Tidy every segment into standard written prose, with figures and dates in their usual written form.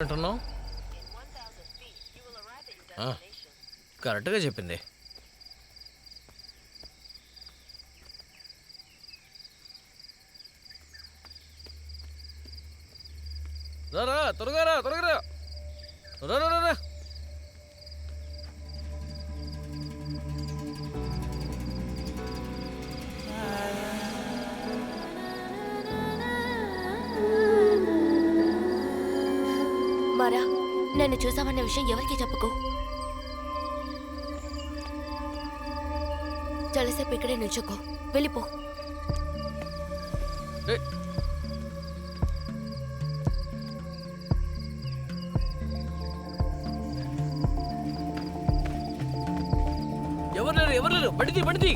అంటున్నావు? కరెక్ట్గా చెప్పింది. రా త్వరగా రా త్వరగా రా రా రా రా. మారా, నన్ను చూసామన్న విషయం ఎవరికి చెప్పుకో. చాలాసేపు ఇక్కడే నిల్చుకో, వెళ్ళిపో. ఎవరు లేరు బండితి.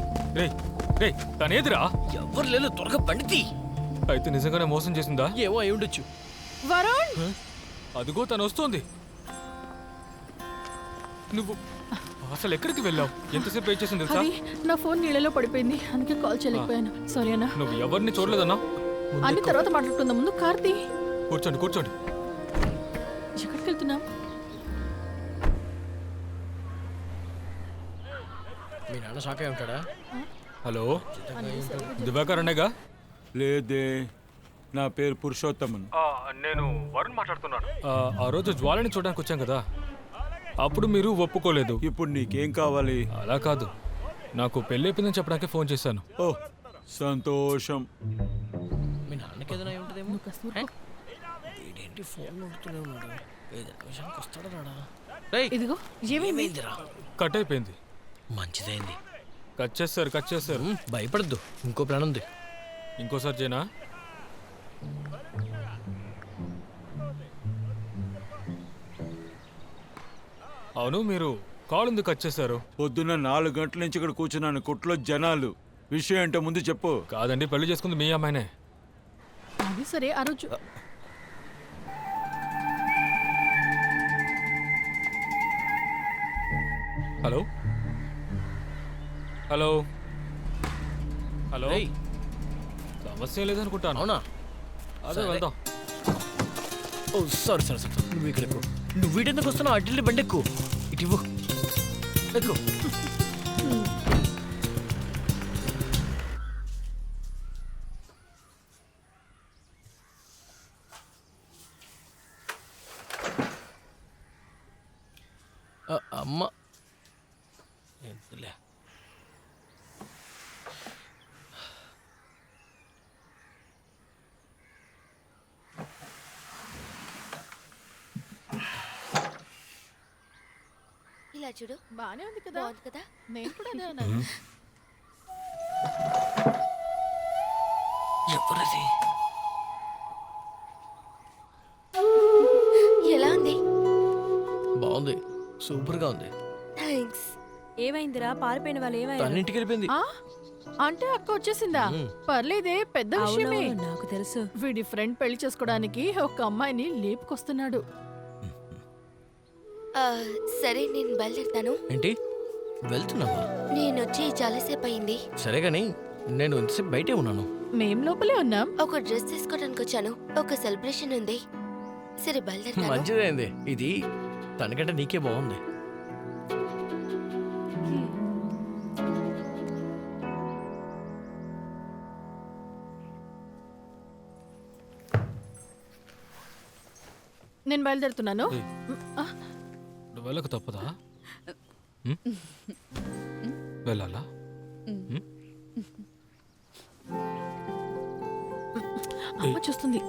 తనేదిరా? ఎవరు లేరు, త్వరగా బండితి. అయితే నిజంగానే మోసం చేసిందా? ఏమో అయి ఉండొచ్చు. వరుణ్, అదిగో తను వస్తోంది. నువ్వు అసలు ఎక్కడికి వెళ్ళావు? ఎంతసేపు వెయిట్ చేసింది తెలుసా? అది నా ఫోన్ నీళ్ళలో పడిపోయింది, అందుకే కాల్ చేయలేకపోయాను. సారీ అన్నా. నువ్వు ఎవరిని చూడలేదన్నా? అన్ని తర్వాత మాట్లాడుకుందాం, ముందు కార్తీ. కూర్చోండి. ఎక్కడికి వెళ్తున్నాం? మీ నాన్న షాక్ అయి ఉంటాడా? హలో, దివాకర్ అన్నగా? లేదే, నా పేరు పురుషోత్తమన్. నేను వరుణ్ మాట్లాడుతున్నాను. ఆ రోజు జ్వాలని చూడడానికి వచ్చాం కదా, అప్పుడు మీరు ఒప్పుకోలేదు. ఇప్పుడు నీకేం కావాలి? అలా కాదు, నాకు పెళ్ళైపోయిందని చెప్పడానికి ఫోన్ చేశాను. ఓ సంతోషం. మీ నాన్నకి ఏదైనా అయి ఉంటుందేమో. నువ్వు కాస్త ఊరుకో. ఏంటి ఫోన్ నడుతూనే ఉన్నాడు? ఏదైనా విషయానికి వస్తాడా రాడా? రేయ్, ఇదిగో ఏమైంది? ఏమైందిరా? కట్ అయిపోయింది. మంచిదైంది. కట్ చేస్తారు. భయపడద్దు, ఇంకో ప్లాన్ ఉంది. ఇంకోసారి చేయనా? అవును, మీరు కాల్ ఎందుకు కట్ చేశారు? పొద్దున్న 4 గంటల నుంచి ఇక్కడ కూర్చున్నాను, కొట్లో జనాలు. విషయం ఏంటో ముందు చెప్పు. కాదండి, పెళ్లి చేసుకుంది మీ అమ్మాయినే. అది సరే, ఆ రోజు హలో. రేయ్, సమస్య లేదనుకుంటాను. అవునా? అదే సరే. వెళ్దాం. ఓ సారీ. నువ్వు ఇక్కడ ఎక్కువ. నువ్వు వీటెందుకు వస్తున్నావు? అడ్డీ బండి ఎక్కువ. ఇటు ఇవ్వు, ఎక్కువ. అమ్మ ఎంతులే. ఇలా చూడు, బానే ఉంది కదా. బాగుంది కదా. నేను కూడా అదే అన్నాను. ఎవరది? ఎలా ఉంది? బాగుంది, సూపర్ గా ఉంది. థ్యాంక్స్. ఏమైందిరా? పారిపోయిన వాళ్ళు ఏమైంది? తన్నింటికి వెళ్ళిపోయింది. ఆ? అంటే అక్క వచ్చేసిందా? పర్లేదే, పెద్ద విషయమే. నాకు తెలుసు. వీడి ఫ్రెండ్ పెళ్లి చేసుకోవడానికి ఒక అమ్మాయిని లేపుకొస్తున్నాడు. సరే, నేను బయలుదేరుతాను. ఏంటి వెళ్తున్నావా? నేను వచ్చి చాలాసేపు అయింది. సరే గాని నేను ఇంతసేపు బయటే ఉన్నాను. మేం లోపలే ఉన్నాం. ఒక డ్రెస్ తీసుకోవడానికి వచ్చాను, ఒక సెలబ్రేషన్ ఉంది. సరే, బయలుదేరుతాను. మంచిదైంది. ఇది తనకంటే నీకే బాగుంది. నేను బయలుదేరుతున్నాను. ఏయ్. నువ్వు వెళ్ళక తప్పదా? వెళ్ళాలా? అమ్మ చూస్తుంది.